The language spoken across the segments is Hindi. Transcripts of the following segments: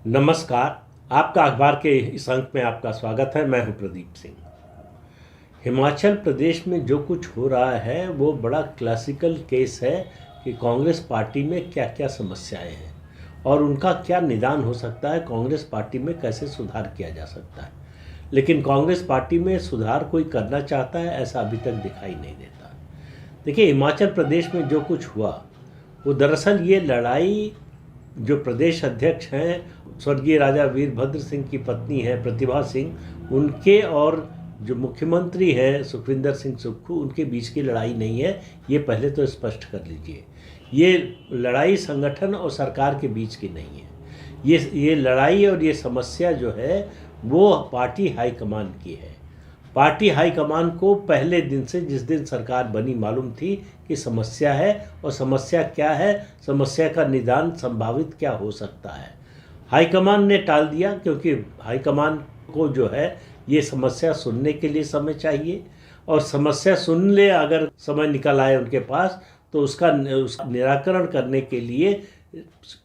नमस्कार। आपका अखबार के इस अंक में आपका स्वागत है। मैं हूं प्रदीप सिंह। हिमाचल प्रदेश में जो कुछ हो रहा है वो बड़ा क्लासिकल केस है कि कांग्रेस पार्टी में क्या क्या समस्याएं हैं और उनका क्या निदान हो सकता है, कांग्रेस पार्टी में कैसे सुधार किया जा सकता है। लेकिन कांग्रेस पार्टी में सुधार कोई करना चाहता है ऐसा अभी तक दिखाई नहीं देता। देखिए, हिमाचल प्रदेश में जो कुछ हुआ वो दरअसल ये लड़ाई जो प्रदेश अध्यक्ष हैं स्वर्गीय राजा वीरभद्र सिंह की पत्नी है प्रतिभा सिंह, उनके और जो मुख्यमंत्री हैं सुखविंदर सिंह सुक्खू, उनके बीच की लड़ाई नहीं है। ये पहले तो स्पष्ट कर लीजिए। ये लड़ाई संगठन और सरकार के बीच की नहीं है। ये लड़ाई और ये समस्या जो है वो पार्टी हाईकमान की है। पार्टी हाईकमान को पहले दिन से, जिस दिन सरकार बनी, मालूम थी कि समस्या है और समस्या क्या है, समस्या का निदान संभावित क्या हो सकता है। हाईकमान ने टाल दिया क्योंकि हाईकमान को जो है ये समस्या सुनने के लिए समय चाहिए और समस्या सुन ले, अगर समय निकल आए उनके पास, तो उसका निराकरण करने के लिए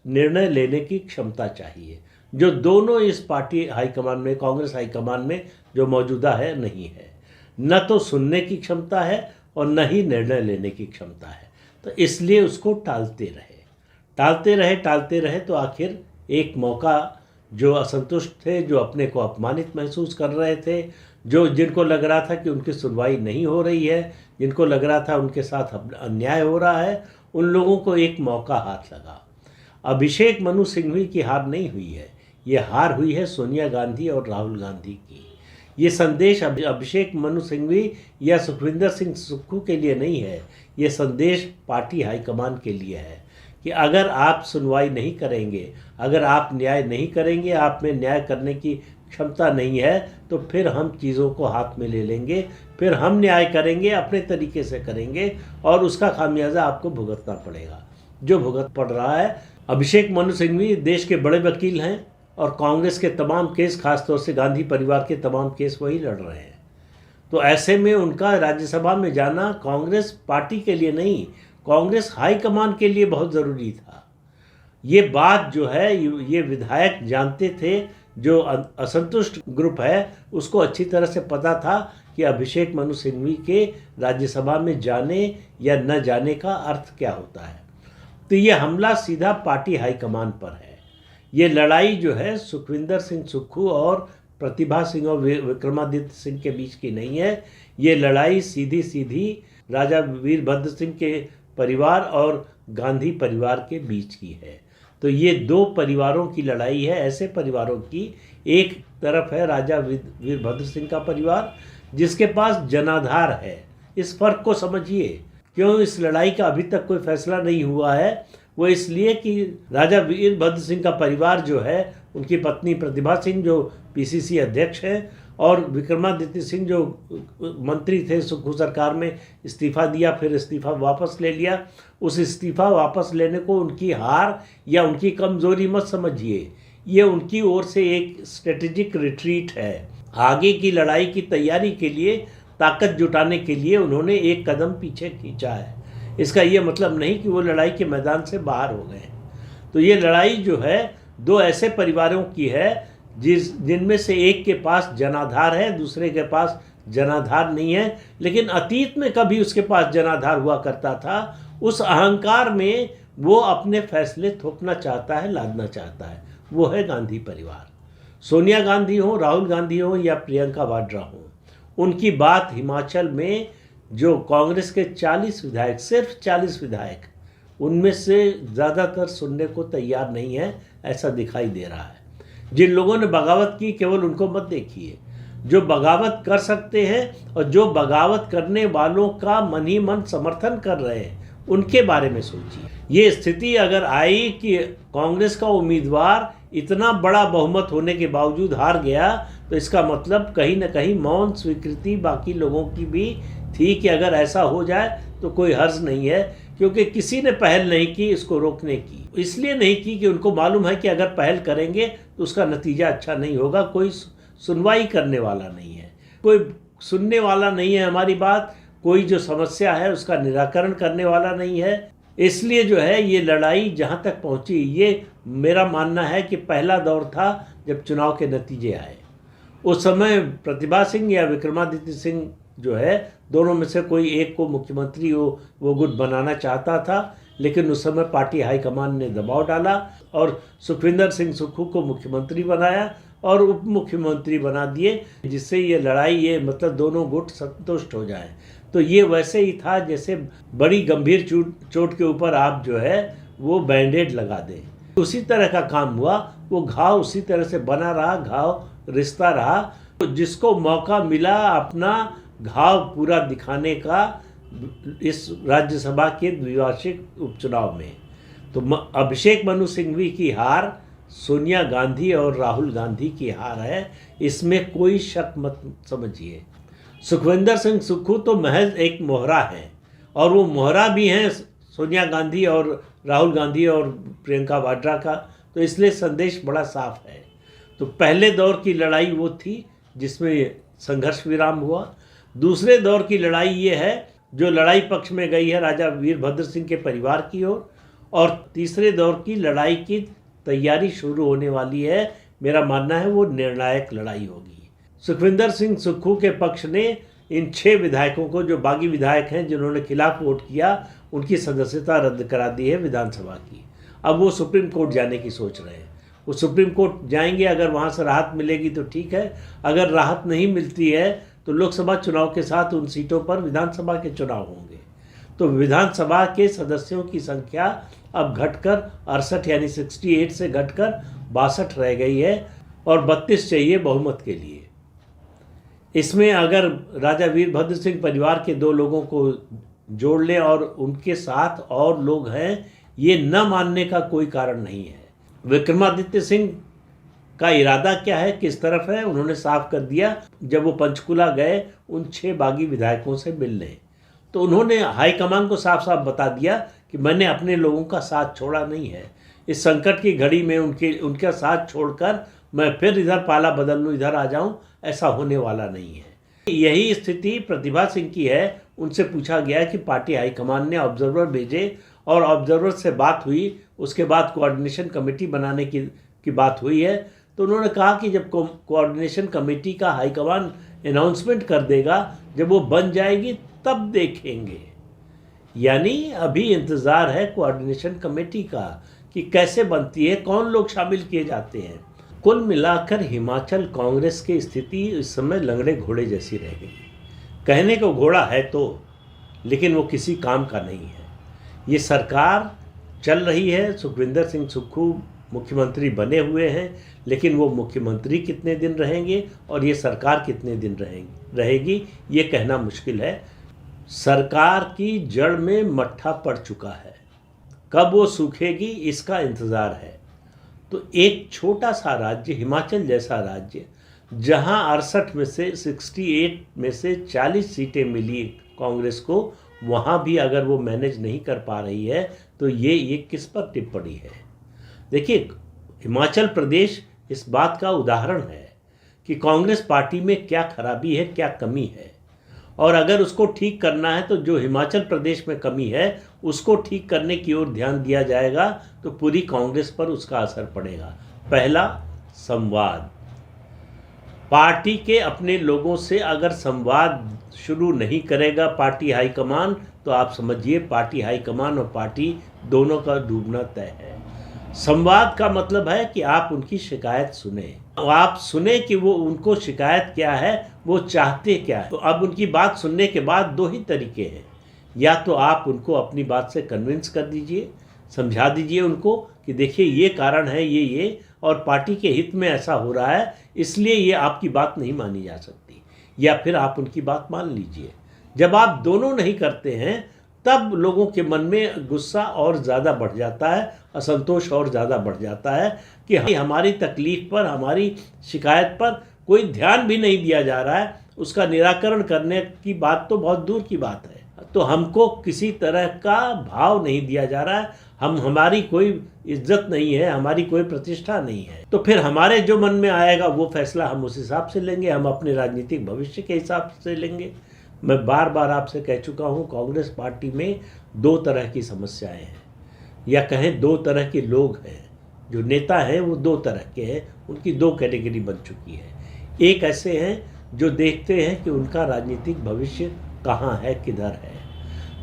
निर्णय लेने की क्षमता चाहिए, जो दोनों इस पार्टी हाईकमान में, कांग्रेस हाईकमान में जो मौजूदा है, नहीं है। न तो सुनने की क्षमता है और न ही निर्णय लेने की क्षमता है। तो इसलिए उसको टालते रहे तो आखिर एक मौका, जो असंतुष्ट थे, जो अपने को अपमानित महसूस कर रहे थे, जिनको लग रहा था कि उनकी सुनवाई नहीं हो रही है, जिनको लग रहा था उनके साथ अन्याय हो रहा है, उन लोगों को एक मौका हाथ लगा। अभिषेक मनु सिंघवी की हार नहीं हुई है, ये हार हुई है सोनिया गांधी और राहुल गांधी की। ये संदेश अभिषेक मनु सिंघवी या सुखविंदर सिंह सुक्खू के लिए नहीं है, ये संदेश पार्टी हाईकमान के लिए है कि अगर आप सुनवाई नहीं करेंगे, अगर आप न्याय नहीं करेंगे, आप में न्याय करने की क्षमता नहीं है, तो फिर हम चीज़ों को हाथ में ले लेंगे, फिर हम न्याय करेंगे, अपने तरीके से करेंगे और उसका खामियाजा आपको भुगतना पड़ेगा, जो भुगत पड़ रहा है। अभिषेक मनु सिंघवी देश के बड़े वकील हैं और कांग्रेस के तमाम केस, खासतौर से गांधी परिवार के तमाम केस वही लड़ रहे हैं। तो ऐसे में उनका राज्यसभा में जाना कांग्रेस पार्टी के लिए नहीं, कांग्रेस हाईकमान के लिए बहुत ज़रूरी था। ये बात जो है ये विधायक जानते थे, जो असंतुष्ट ग्रुप है उसको अच्छी तरह से पता था कि अभिषेक मनु सिंघवी के राज्यसभा में जाने या न जाने का अर्थ क्या होता है। तो ये हमला सीधा पार्टी हाईकमान पर है। ये लड़ाई जो है सुखविंदर सिंह सुक्खू और प्रतिभा सिंह और विक्रमादित्य सिंह के बीच की नहीं है। ये लड़ाई सीधी सीधी राजा वीरभद्र सिंह के परिवार और गांधी परिवार के बीच की है। तो ये दो परिवारों की लड़ाई है, ऐसे परिवारों की। एक तरफ है राजा वीरभद्र सिंह का परिवार जिसके पास जनाधार है। इस फर्क को समझिए। क्यों इस लड़ाई का अभी तक कोई फैसला नहीं हुआ है? वो इसलिए कि राजा वीरभद्र सिंह का परिवार जो है, उनकी पत्नी प्रतिभा सिंह जो पीसीसी अध्यक्ष हैं और विक्रमादित्य सिंह जो मंत्री थे सुक्खू सरकार में, इस्तीफ़ा दिया, फिर इस्तीफ़ा वापस ले लिया। उस इस्तीफ़ा वापस लेने को उनकी हार या उनकी कमज़ोरी मत समझिए। ये उनकी ओर से एक स्ट्रेटेजिक रिट्रीट है। आगे की लड़ाई की तैयारी के लिए, ताकत जुटाने के लिए उन्होंने एक कदम पीछे खींचा है। इसका ये मतलब नहीं कि वो लड़ाई के मैदान से बाहर हो गए। तो ये लड़ाई जो है दो ऐसे परिवारों की है जिनमें से एक के पास जनाधार है, दूसरे के पास जनाधार नहीं है, लेकिन अतीत में कभी उसके पास जनाधार हुआ करता था। उस अहंकार में वो अपने फैसले थोपना चाहता है, लादना चाहता है। वो है गांधी परिवार। सोनिया गांधी हो, राहुल गांधी हो या प्रियंका वाड्रा हो, उनकी बात हिमाचल में जो कांग्रेस के 40 विधायक, सिर्फ 40 विधायक, उनमें से ज़्यादातर सुनने को तैयार नहीं है, ऐसा दिखाई दे रहा है। जिन लोगों ने बगावत की, केवल उनको मत देखिए। जो बगावत कर सकते हैं और जो बगावत करने वालों का मन ही मन समर्थन कर रहे हैं, उनके बारे में सोचिए। ये स्थिति अगर आई कि कांग्रेस का उम्मीदवार इतना बड़ा बहुमत होने के बावजूद हार गया, तो इसका मतलब कहीं ना कहीं मौन स्वीकृति बाकी लोगों की भी थी कि अगर ऐसा हो जाए तो कोई हर्ज नहीं है, क्योंकि किसी ने पहल नहीं की इसको रोकने की। इसलिए नहीं की कि उनको मालूम है कि अगर पहल करेंगे तो उसका नतीजा अच्छा नहीं होगा। कोई सुनवाई करने वाला नहीं है, कोई सुनने वाला नहीं है हमारी बात, कोई जो समस्या है उसका निराकरण करने वाला नहीं है। इसलिए जो है ये लड़ाई जहाँ तक पहुँची, ये मेरा मानना है कि पहला दौर था जब चुनाव के नतीजे आए। उस समय प्रतिभा सिंह या विक्रमादित्य सिंह जो है, दोनों में से कोई एक को मुख्यमंत्री वो गुट बनाना चाहता था, लेकिन उस समय पार्टी हाईकमान ने दबाव डाला और सुखविंदर सिंह सुक्खू को मुख्यमंत्री बनाया और उप मुख्यमंत्री बना दिए, जिससे ये लड़ाई, ये मतलब दोनों गुट संतुष्ट हो जाए। तो ये वैसे ही था जैसे बड़ी गंभीर चोट के ऊपर आप जो है वो बैंडेड लगा दें, उसी तरह का काम हुआ। वो घाव उसी तरह से बना रहा, घाव रिश्ता रहा। तो जिसको मौका मिला अपना घाव पूरा दिखाने का इस राज्यसभा के द्विवार्षिक उपचुनाव में, तो अभिषेक मनु सिंघवी की हार सोनिया गांधी और राहुल गांधी की हार है, इसमें कोई शक मत समझिए। सुखविंदर सिंह सुक्खू तो महज एक मोहरा है, और वो मोहरा भी हैं सोनिया गांधी और राहुल गांधी और प्रियंका वाड्रा का, तो इसलिए संदेश बड़ा साफ है। तो पहले दौर की लड़ाई वो थी जिसमें संघर्ष विराम हुआ। दूसरे दौर की लड़ाई ये है जो लड़ाई पक्ष में गई है राजा वीरभद्र सिंह के परिवार की ओर, और तीसरे दौर की लड़ाई की तैयारी शुरू होने वाली है। मेरा मानना है वो निर्णायक लड़ाई होगी। सुखविंदर सिंह सुक्खू के पक्ष ने इन 6 विधायकों को, जो बागी विधायक हैं जिन्होंने खिलाफ वोट किया, उनकी सदस्यता रद्द करा दी है विधानसभा की। अब वो सुप्रीम कोर्ट जाने की सोच रहे हैं। वो सुप्रीम कोर्ट जाएंगे, अगर वहाँ से राहत मिलेगी तो ठीक है, अगर राहत नहीं मिलती है तो लोकसभा चुनाव के साथ उन सीटों पर विधानसभा के चुनाव होंगे। तो विधानसभा के सदस्यों की संख्या अब घटकर 68 यानी 68 से घटकर 62 रह गई है, और 32 चाहिए बहुमत के लिए। इसमें अगर राजा वीरभद्र सिंह परिवार के 2 लोगों को जोड़ लें और उनके साथ और लोग हैं, ये न मानने का कोई कारण नहीं है। विक्रमादित्य सिंह का इरादा क्या है, किस तरफ है, उन्होंने साफ कर दिया। जब वो पंचकुला गए उन 6 बागी विधायकों से मिलने, तो उन्होंने हाईकमान को साफ साफ बता दिया कि मैंने अपने लोगों का साथ छोड़ा नहीं है। इस संकट की घड़ी में उनका साथ छोड़कर मैं फिर इधर पाला बदल लूँ, इधर आ जाऊँ, ऐसा होने वाला नहीं है। यही स्थिति प्रतिभा सिंह की है। उनसे पूछा गया कि पार्टी हाईकमान ने ऑब्जर्वर भेजे और ऑब्जर्वर से बात हुई, उसके बाद कोऑर्डिनेशन कमेटी बनाने की बात हुई है। तो उन्होंने कहा कि जब कोऑर्डिनेशन कमेटी का हाईकमान अनाउंसमेंट कर देगा, जब वो बन जाएगी तब देखेंगे। यानी अभी इंतज़ार है कोऑर्डिनेशन कमेटी का कि कैसे बनती है, कौन लोग शामिल किए जाते हैं। कुल मिलाकर हिमाचल कांग्रेस की स्थिति इस समय लंगड़े घोड़े जैसी रह गई। कहने को घोड़ा है तो, लेकिन वो किसी काम का नहीं है। ये सरकार चल रही है, सुखविंदर सिंह सुक्खू मुख्यमंत्री बने हुए हैं, लेकिन वो मुख्यमंत्री कितने दिन रहेंगे और ये सरकार कितने दिन रहेगी ये कहना मुश्किल है। सरकार की जड़ में मट्ठा पड़ चुका है, कब वो सूखेगी इसका इंतज़ार है। तो एक छोटा सा राज्य, हिमाचल जैसा राज्य, जहां 68 में से 68 में से 40 सीटें मिली कांग्रेस को, वहां भी अगर वो मैनेज नहीं कर पा रही है तो ये किस पर टिप्पणी है। देखिए, हिमाचल प्रदेश इस बात का उदाहरण है कि कांग्रेस पार्टी में क्या खराबी है, क्या कमी है, और अगर उसको ठीक करना है तो जो हिमाचल प्रदेश में कमी है उसको ठीक करने की ओर ध्यान दिया जाएगा तो पूरी कांग्रेस पर उसका असर पड़ेगा। पहला, संवाद। पार्टी के अपने लोगों से अगर संवाद शुरू नहीं करेगा पार्टी हाईकमान, तो आप समझिए पार्टी हाईकमान और पार्टी दोनों का डूबना तय है। संवाद का मतलब है कि आप उनकी शिकायत सुने, आप सुने कि वो उनको शिकायत क्या है, वो चाहते क्या है। तो अब उनकी बात सुनने के बाद 2 ही तरीके हैं, या तो आप उनको अपनी बात से कन्विंस कर दीजिए, समझा दीजिए उनको कि देखिए ये कारण है, ये और पार्टी के हित में ऐसा हो रहा है, इसलिए ये आपकी बात नहीं मानी जा सकती, या फिर आप उनकी बात मान लीजिए। जब आप दोनों नहीं करते हैं तब लोगों के मन में गुस्सा और ज़्यादा बढ़ जाता है, असंतोष और ज़्यादा बढ़ जाता है कि हमारी तकलीफ़ पर, हमारी शिकायत पर कोई ध्यान भी नहीं दिया जा रहा है, उसका निराकरण करने की बात तो बहुत दूर की बात है। तो हमको किसी तरह का भाव नहीं दिया जा रहा है, हमारी कोई इज्जत नहीं है, हमारी कोई प्रतिष्ठा नहीं है। तो फिर हमारे जो मन में आएगा वो फैसला हम उस हिसाब से लेंगे, हम अपने राजनीतिक भविष्य के हिसाब से लेंगे। मैं बार बार आपसे कह चुका हूँ, कांग्रेस पार्टी में दो तरह की समस्याएं हैं, या कहें दो तरह के लोग हैं। जो नेता हैं वो दो तरह के हैं, उनकी दो कैटेगरी बन चुकी है। एक ऐसे हैं जो देखते हैं कि उनका राजनीतिक भविष्य कहाँ है, किधर है,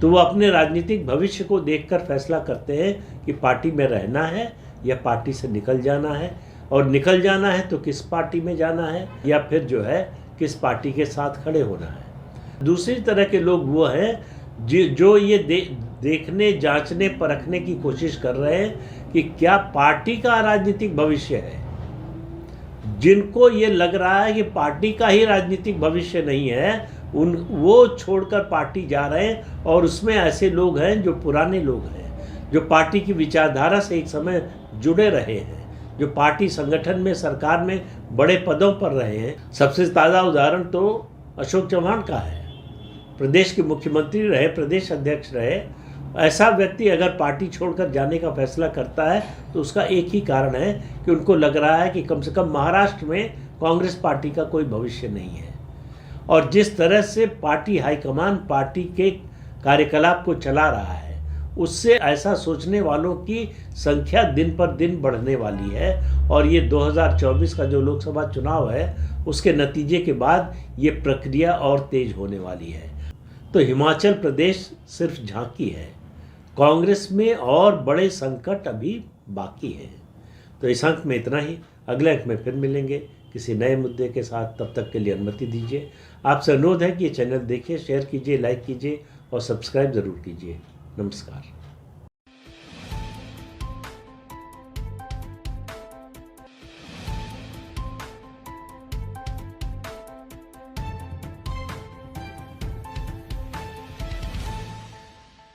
तो वो अपने राजनीतिक भविष्य को देखकर फैसला करते हैं कि पार्टी में रहना है या पार्टी से निकल जाना है, और निकल जाना है तो किस पार्टी में जाना है, या फिर जो है किस पार्टी के साथ खड़े होना है। दूसरी तरह के लोग वो हैं जो ये देखने, जांचने, परखने की कोशिश कर रहे हैं कि क्या पार्टी का राजनीतिक भविष्य है। जिनको ये लग रहा है कि पार्टी का ही राजनीतिक भविष्य नहीं है, वो छोड़कर पार्टी जा रहे हैं। और उसमें ऐसे लोग हैं जो पुराने लोग हैं, जो पार्टी की विचारधारा से एक समय जुड़े रहे हैं, जो पार्टी संगठन में, सरकार में बड़े पदों पर रहे हैं। सबसे ताज़ा उदाहरण तो अशोक चौहान का है। प्रदेश के मुख्यमंत्री रहे, प्रदेश अध्यक्ष रहे। ऐसा व्यक्ति अगर पार्टी छोड़कर जाने का फैसला करता है तो उसका एक ही कारण है कि उनको लग रहा है कि कम से कम महाराष्ट्र में कांग्रेस पार्टी का कोई भविष्य नहीं है। और जिस तरह से पार्टी हाईकमान पार्टी के कार्यकलाप को चला रहा है, उससे ऐसा सोचने वालों की संख्या दिन पर दिन बढ़ने वाली है। और ये 2024 का जो लोकसभा चुनाव है, उसके नतीजे के बाद ये प्रक्रिया और तेज होने वाली है। तो हिमाचल प्रदेश सिर्फ झांकी है, कांग्रेस में और बड़े संकट अभी बाकी हैं। तो इस अंक में इतना ही। अगले अंक में फिर मिलेंगे किसी नए मुद्दे के साथ। तब तक के लिए अनुमति दीजिए। आपसे अनुरोध है कि ये चैनल देखिए, शेयर कीजिए, लाइक कीजिए और सब्सक्राइब ज़रूर कीजिए। नमस्कार।